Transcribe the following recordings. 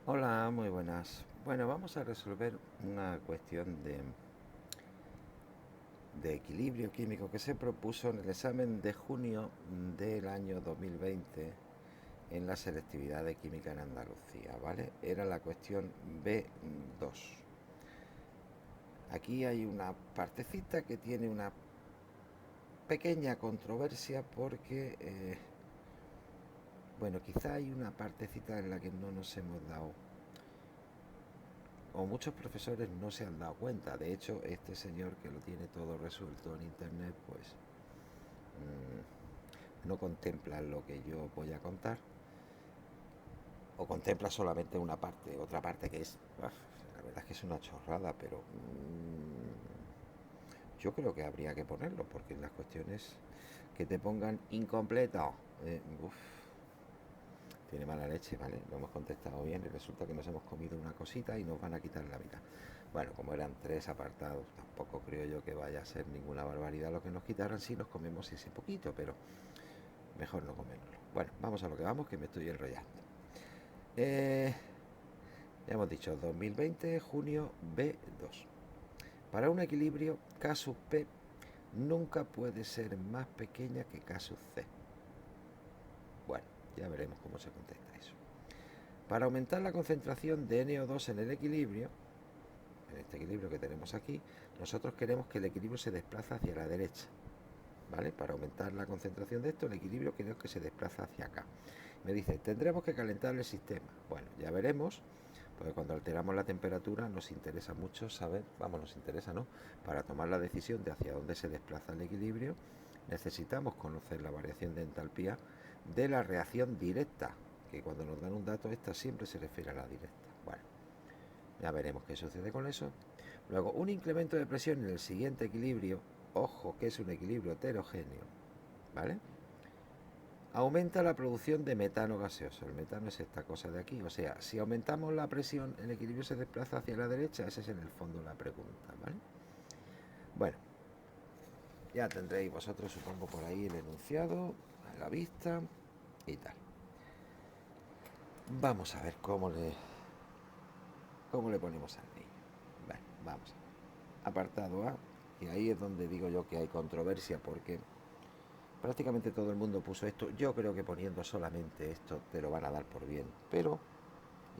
Hola, muy buenas. Bueno, vamos a resolver una cuestión de equilibrio químico que se propuso en el examen de junio del año 2020 en la selectividad de química en Andalucía, ¿vale? Era la cuestión B2. Aquí hay una partecita que tiene una pequeña controversia porque, bueno, quizá hay una partecita en la que no nos hemos dado o muchos profesores no se han dado cuenta. De hecho, este señor que lo tiene todo resuelto en internet, pues no contempla lo que yo voy a contar, o contempla solamente una parte, otra parte que es, la verdad es que es una chorrada, pero yo creo que habría que ponerlo, porque en las cuestiones que te pongan incompleto, uf, tiene mala leche, ¿vale? Lo hemos contestado bien y resulta que nos hemos comido una cosita y nos van a quitar la vida. Bueno, como eran tres apartados, tampoco creo yo que vaya a ser ninguna barbaridad lo que nos quitaran si nos comemos ese poquito, pero mejor no comérnoslo. Bueno, vamos a lo que vamos, que me estoy enrollando. Eh, ya hemos dicho 2020, junio B2. Para un equilibrio, K sub P nunca puede ser más pequeña que K sub C. Bueno, ya veremos cómo se contesta eso. Para aumentar la concentración de NO2 en el equilibrio, en este equilibrio que tenemos aquí, nosotros queremos que el equilibrio se desplace hacia la derecha. ¿Vale? Para aumentar la concentración de esto, el equilibrio queremos que se desplaza hacia acá. Me dice, tendremos que calentar el sistema. Bueno, ya veremos, porque cuando alteramos la temperatura nos interesa mucho saber, vamos, nos interesa, ¿no? Para tomar la decisión de hacia dónde se desplaza el equilibrio, necesitamos conocer la variación de entalpía de la reacción directa, que cuando nos dan un dato, esta siempre se refiere a la directa. Bueno, ya veremos qué sucede con eso. Luego, un incremento de presión en el siguiente equilibrio, ojo que es un equilibrio heterogéneo, ¿vale? Aumenta la producción de metano gaseoso. El metano es esta cosa de aquí. O sea, si aumentamos la presión, el equilibrio se desplaza hacia la derecha. Esa es en el fondo la pregunta, ¿vale? Bueno, ya tendréis vosotros, supongo, por ahí el enunciado a la vista y tal. Vamos a ver cómo le ponemos al niño. Bueno, vamos a ver. Apartado A, y ahí es donde digo yo que hay controversia porque prácticamente todo el mundo puso esto. Yo creo que poniendo solamente esto te lo van a dar por bien, pero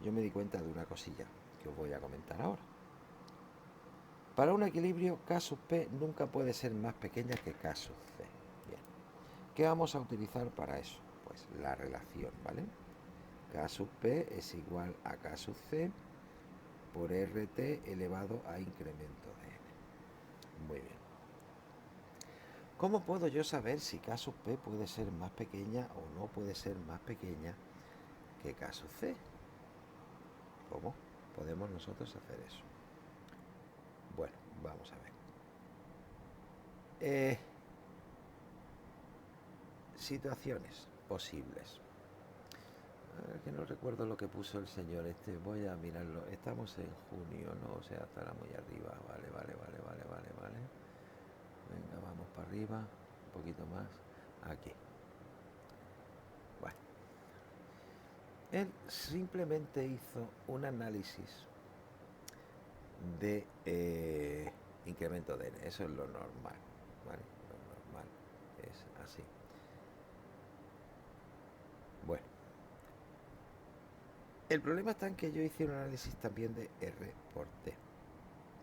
yo me di cuenta de una cosilla que os voy a comentar ahora. Para un equilibrio, K sub P nunca puede ser más pequeña que K sub C. Bien. ¿Qué vamos a utilizar para eso? Pues la relación, ¿vale? K sub P es igual a K sub C por RT elevado a incremento de N. Muy bien. ¿Cómo puedo yo saber si K sub P puede ser más pequeña o no puede ser más pequeña que K sub C? ¿Cómo podemos nosotros hacer eso? Bueno, vamos a ver. Eh, situaciones posibles. Que no recuerdo lo que puso el señor este. Voy a mirarlo. Estamos en junio, ¿no? O sea, estará muy arriba. Vale. Venga, vamos para arriba. Un poquito más. Aquí. Bueno. Él simplemente hizo un análisis de incremento de N. Eso es lo normal. ¿Vale? Lo normal es así. Bueno. El problema está en que yo hice un análisis también de R por T.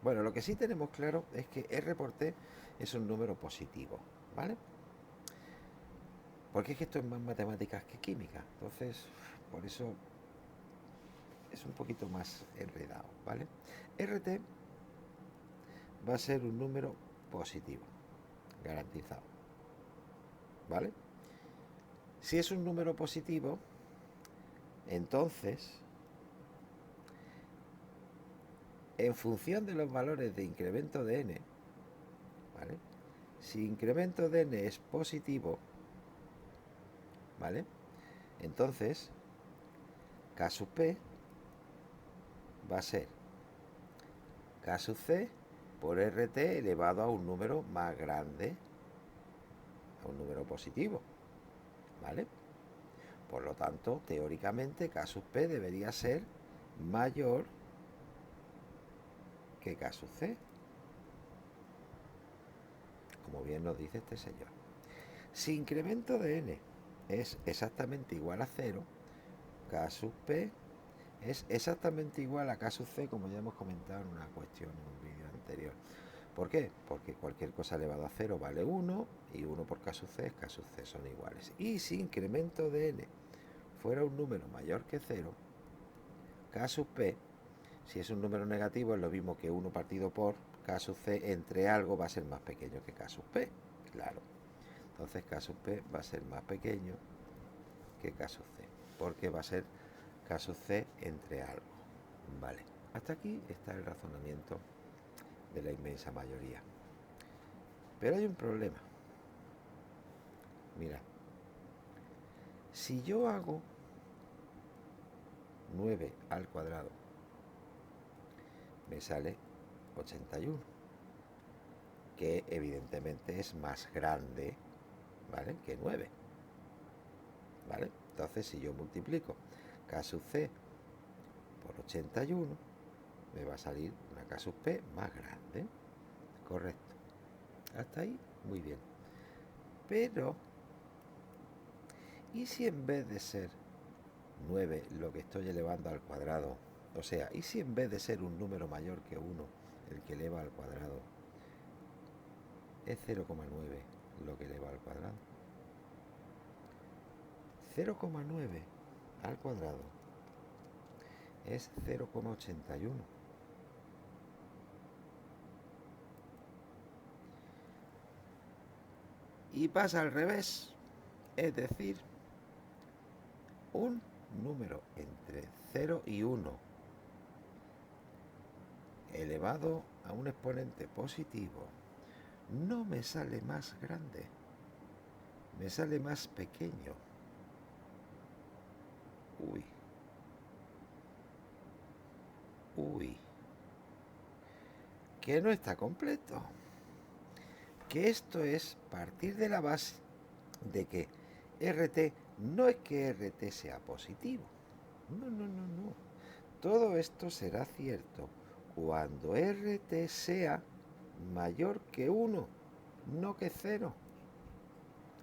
Bueno, lo que sí tenemos claro es que R por T es un número positivo, ¿vale? Porque es que esto es más matemáticas que química, entonces por eso es un poquito más enredado, ¿vale? RT va a ser un número positivo, garantizado, ¿vale? Si es un número positivo, entonces, en función de los valores de incremento de n, ¿vale? Si incremento de n es positivo, ¿vale? Entonces, K sub P va a ser K sub C por RT elevado a un número más grande, a un número positivo, ¿vale? Por lo tanto, teóricamente, K sub P debería ser mayor que K sub C, como bien nos dice este señor. Si incremento de n es exactamente igual a 0, K sub P es exactamente igual a K sub C, como ya hemos comentado en una cuestión en un vídeo anterior. ¿Por qué? Porque cualquier cosa elevado a 0 vale 1 y 1 por K sub C es K sub C, son iguales. Y si incremento de n fuera un número mayor que 0, K sub P, si es un número negativo, es lo mismo que 1 partido por K sub C entre algo va a ser más pequeño que K sub P, claro. Entonces K sub P va a ser más pequeño que K sub C, porque va a ser K sub C entre algo. Vale, hasta aquí está el razonamiento de la inmensa mayoría. Pero hay un problema. Mira, si yo hago 9 al cuadrado, me sale 81, que evidentemente es más grande, ¿vale?, que 9. ¿Vale? Entonces, si yo multiplico K sub C por 81, me va a salir una K sub P más grande. Correcto. Hasta ahí, muy bien. Pero, ¿y si en vez de ser 9 lo que estoy elevando al cuadrado, o sea, ¿y si en vez de ser un número mayor que 1 el que eleva al cuadrado, es 0,9 lo que eleva al cuadrado? 0,9 al cuadrado es 0,81. Y pasa al revés, es decir, un número entre 0 y 1 elevado a un exponente positivo no me sale más grande, me sale más pequeño. Uy, que no está completo. Que esto es partir de la base de que RT no es que RT sea positivo. No. Todo esto será cierto cuando RT sea mayor que 1, no que 0.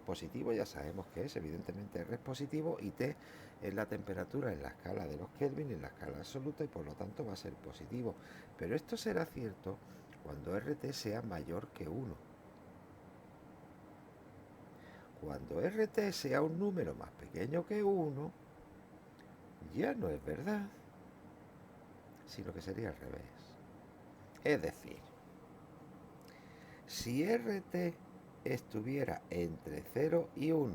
Positivo ya sabemos que es, evidentemente R es positivo y T es la temperatura en la escala de los Kelvin, en la escala absoluta, y por lo tanto va a ser positivo. Pero esto será cierto cuando RT sea mayor que 1. Cuando RT sea un número más pequeño que 1, ya no es verdad, sino que sería al revés. Es decir, si RT estuviera entre 0 y 1,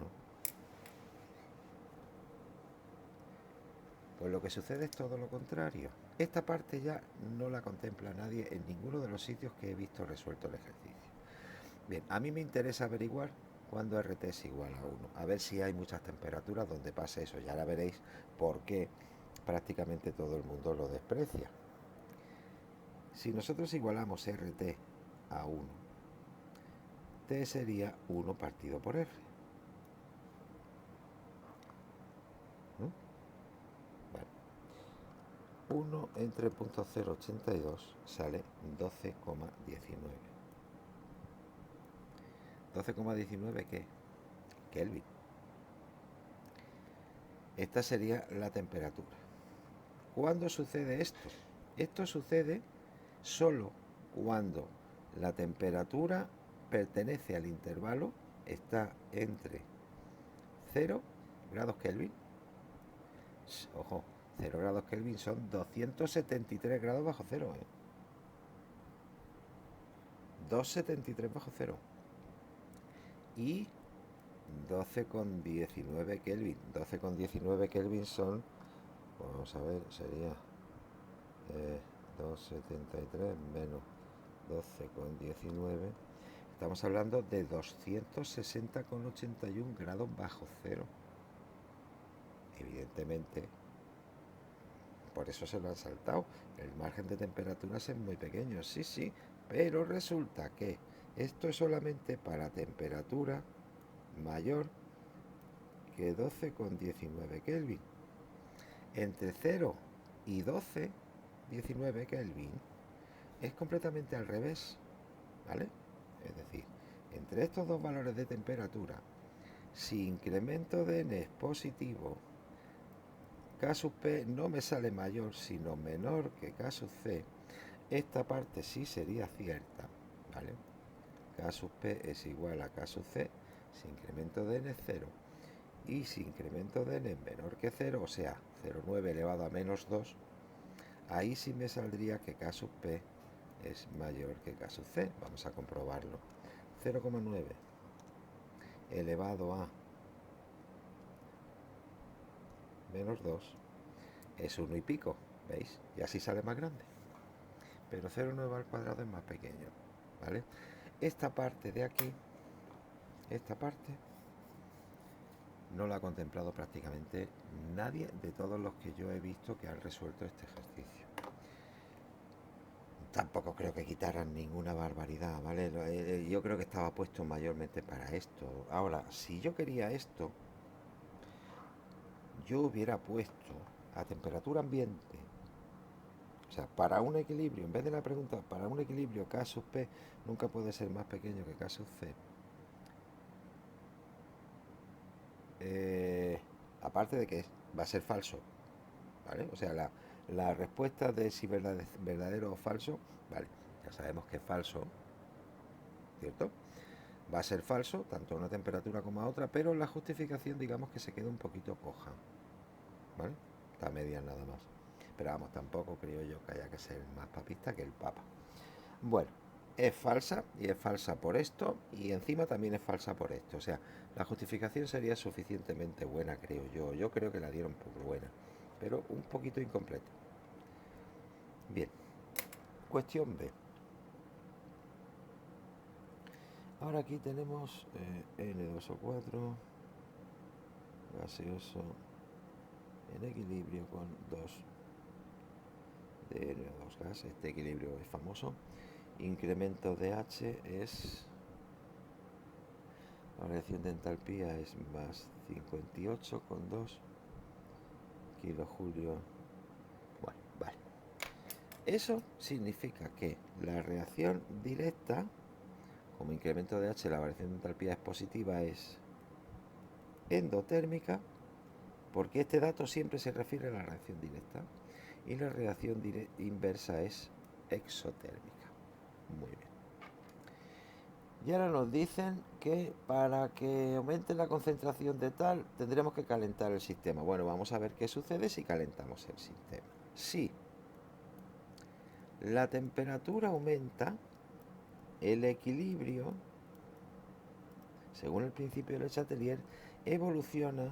pues lo que sucede es todo lo contrario. Esta parte ya no la contempla nadie en ninguno de los sitios que he visto resuelto el ejercicio. Bien, a mí me interesa averiguar cuando RT es igual a 1, a ver si hay muchas temperaturas donde pase eso. Ya ahora veréis por qué prácticamente todo el mundo lo desprecia. Si nosotros igualamos RT a 1, T sería 1 partido por R, ¿no? Bueno, 1 entre 0.082 sale 12,19. ¿12,19 qué? Kelvin. Esta sería la temperatura. ¿Cuándo sucede esto? Esto sucede solo cuando la temperatura pertenece al intervalo, está entre 0 grados Kelvin. Ojo, 0 grados Kelvin son 273 grados bajo cero. 273 bajo cero. Y 12,19 Kelvin. 12,19 Kelvin son, vamos a ver, sería 273 menos 12,19. Estamos hablando de 260,81 grados bajo cero. Evidentemente, por eso se lo han saltado. El margen de temperaturas es muy pequeño, sí, pero resulta que esto es solamente para temperatura mayor que 12,19 Kelvin. Entre 0 y 12, 19 Kelvin. Es completamente al revés, ¿vale? Es decir, entre estos dos valores de temperatura, si incremento de n es positivo, K sub P no me sale mayor sino menor que K sub C, esta parte sí sería cierta, ¿vale? K sub P es igual a K sub C si incremento de n es 0 y si incremento de n es menor que 0, o sea, 0,9 elevado a menos 2, ahí sí me saldría que K sub P es mayor que K sub C. Vamos a comprobarlo. 0,9 elevado a menos 2 es 1 y pico, ¿veis? Y así sale más grande. Pero 0,9 al cuadrado es más pequeño, ¿vale? Esta parte de aquí, esta parte, no la ha contemplado prácticamente nadie de todos los que yo he visto que han resuelto este ejercicio. Tampoco creo que quitaran ninguna barbaridad, ¿vale? Yo creo que estaba puesto mayormente para esto. Ahora, si yo quería esto, yo hubiera puesto a temperatura ambiente, o sea, para un equilibrio, en vez de la pregunta, para un equilibrio K sub P nunca puede ser más pequeño que K sub C. Aparte de que va a ser falso, ¿vale? O sea, la respuesta de si verdadero o falso, vale, ya sabemos que es falso, ¿cierto? Va a ser falso, tanto a una temperatura como a otra, pero la justificación, digamos que se queda un poquito coja, ¿vale? Está a medias nada más. Pero vamos, tampoco creo yo que haya que ser más papista que el Papa. Bueno, es falsa y es falsa por esto y encima también es falsa por esto. O sea, la justificación sería suficientemente buena, creo yo. Yo creo que la dieron por buena, pero un poquito incompleta. Bien, cuestión B. Ahora aquí tenemos N2O4 gaseoso en equilibrio con 2 de N2 gas. Este equilibrio es famoso. Incremento de H es, la variación de entalpía es más 58,2 kilojulio. Bueno, vale. Eso significa que la reacción directa, como incremento de H, la variación de entalpía es positiva, es endotérmica, porque este dato siempre se refiere a la reacción directa, y la reacción inversa es exotérmica. Muy bien. Y ahora nos dicen que para que aumente la concentración de tal, tendremos que calentar el sistema. Bueno, vamos a ver qué sucede si calentamos el sistema. Si la temperatura aumenta, el equilibrio, según el principio de Le Chatelier, evoluciona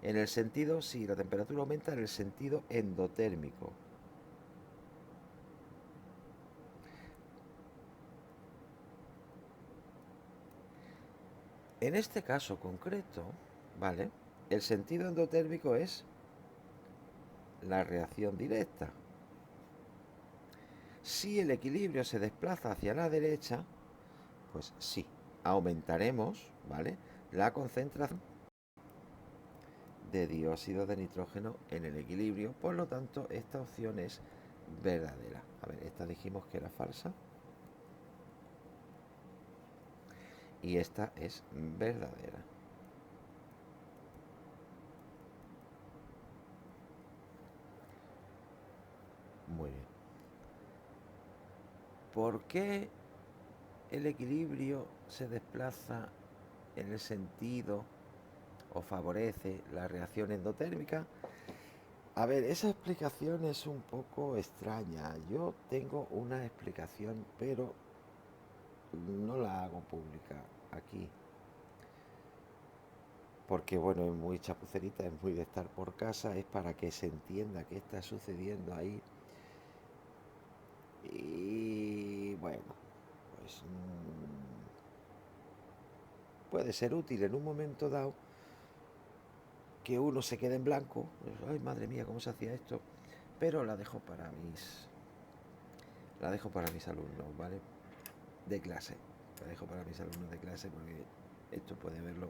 en el sentido, si la temperatura aumenta, en el sentido endotérmico. En este caso concreto, ¿vale? El sentido endotérmico es la reacción directa. Si el equilibrio se desplaza hacia la derecha, pues sí, aumentaremos, ¿vale?, la concentración de dióxido de nitrógeno en el equilibrio. Por lo tanto, esta opción es verdadera. A ver, esta dijimos que era falsa. Y esta es verdadera. Muy bien. ¿Por qué el equilibrio se desplaza en el sentido o favorece la reacción endotérmica? A ver, esa explicación es un poco extraña. Yo tengo una explicación, pero no la hago pública aquí. Porque bueno, es muy chapucerita, es muy de estar por casa, es para que se entienda qué está sucediendo ahí. Y bueno, pues puede ser útil en un momento dado que uno se quede en blanco. Ay, madre mía, ¿cómo se hacía esto? Pero la dejo para mis alumnos, ¿vale? De clase. La dejo para mis alumnos de clase porque esto puede verlo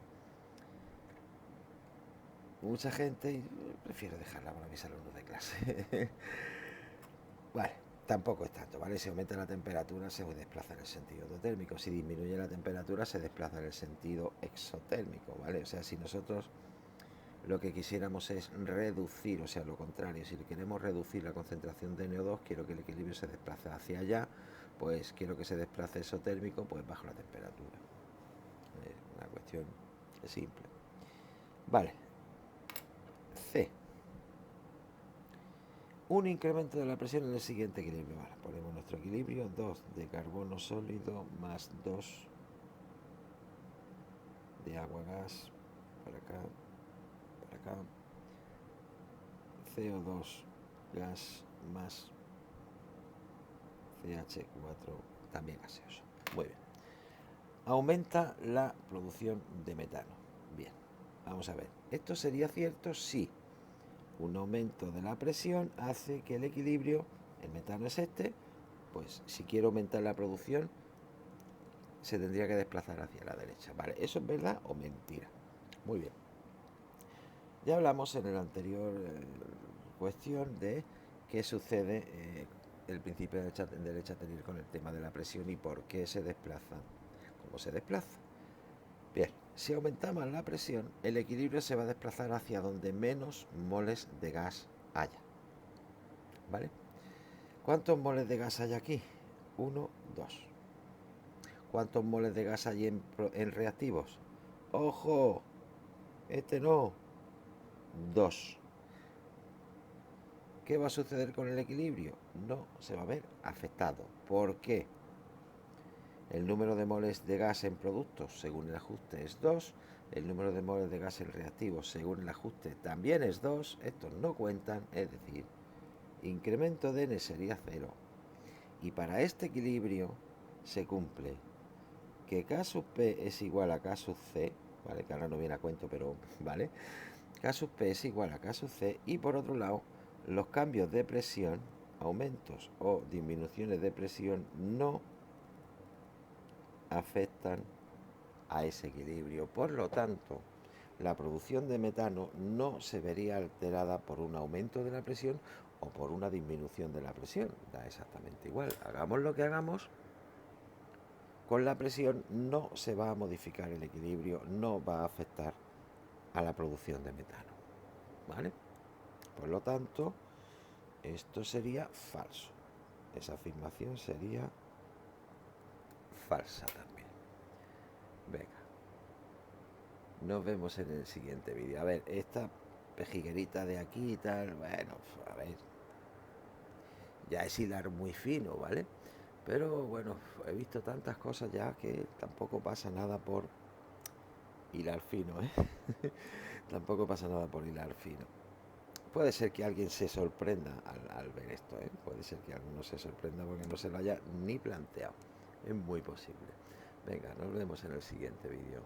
mucha gente y prefiero dejarla para mis alumnos de clase. Vale, tampoco es tanto, ¿vale? Si aumenta la temperatura se desplaza en el sentido endotérmico, si disminuye la temperatura se desplaza en el sentido exotérmico, ¿vale? O sea, si nosotros lo que quisiéramos es reducir, o sea, lo contrario, si queremos reducir la concentración de NO2, quiero que el equilibrio se desplace hacia allá, pues quiero que se desplace exotérmico, pues bajo la temperatura. Es una cuestión simple. Vale. C. Un incremento de la presión en el siguiente equilibrio. Vale, ponemos nuestro equilibrio, 2 de carbono sólido más 2 de agua gas, para acá, para acá, CO2 gas más CH4 también gaseoso. Muy bien. Aumenta la producción de metano. Bien, vamos a ver. ¿Esto sería cierto? Sí. Un aumento de la presión hace que el equilibrio, el metano es este, pues si quiero aumentar la producción, se tendría que desplazar hacia la derecha. Vale, ¿eso es verdad o mentira? Muy bien. Ya hablamos en el anterior cuestión de qué sucede el principio de derecha tener con el tema de la presión y por qué se desplaza, cómo se desplaza. Bien, si aumentamos la presión, el equilibrio se va a desplazar hacia donde menos moles de gas haya. ¿Vale? ¿Cuántos moles de gas hay aquí? 1, 2. ¿Cuántos moles de gas hay en reactivos? ¡Ojo! Este no. 2. ¿Qué va a suceder con el equilibrio? No se va a ver afectado. ¿Por qué? El número de moles de gas en productos según el ajuste es 2. El número de moles de gas en reactivos según el ajuste también es 2. Estos no cuentan, es decir, incremento de N sería 0. Y para este equilibrio se cumple que K sub P es igual a K sub C, ¿vale? Que ahora no viene a cuento, pero ¿vale? K sub P es igual a K sub C y por otro lado, los cambios de presión, aumentos o disminuciones de presión no afectan a ese equilibrio. Por lo tanto, la producción de metano no se vería alterada por un aumento de la presión o por una disminución de la presión. Da exactamente igual. Hagamos lo que hagamos, con la presión no se va a modificar el equilibrio, no va a afectar a la producción de metano. ¿Vale? Por lo tanto, esto sería falso. Esa afirmación sería falsa también. Venga. Nos vemos en el siguiente vídeo. A ver, esta pejiguerita de aquí y tal, bueno, a ver. Ya es hilar muy fino, ¿vale? Pero bueno, he visto tantas cosas ya que tampoco pasa nada por hilar fino, ¿eh? Tampoco pasa nada por hilar fino. Puede ser que alguien se sorprenda al ver esto, ¿eh? Puede ser que alguno se sorprenda porque no se lo haya ni planteado. Es muy posible. Venga, nos vemos en el siguiente vídeo.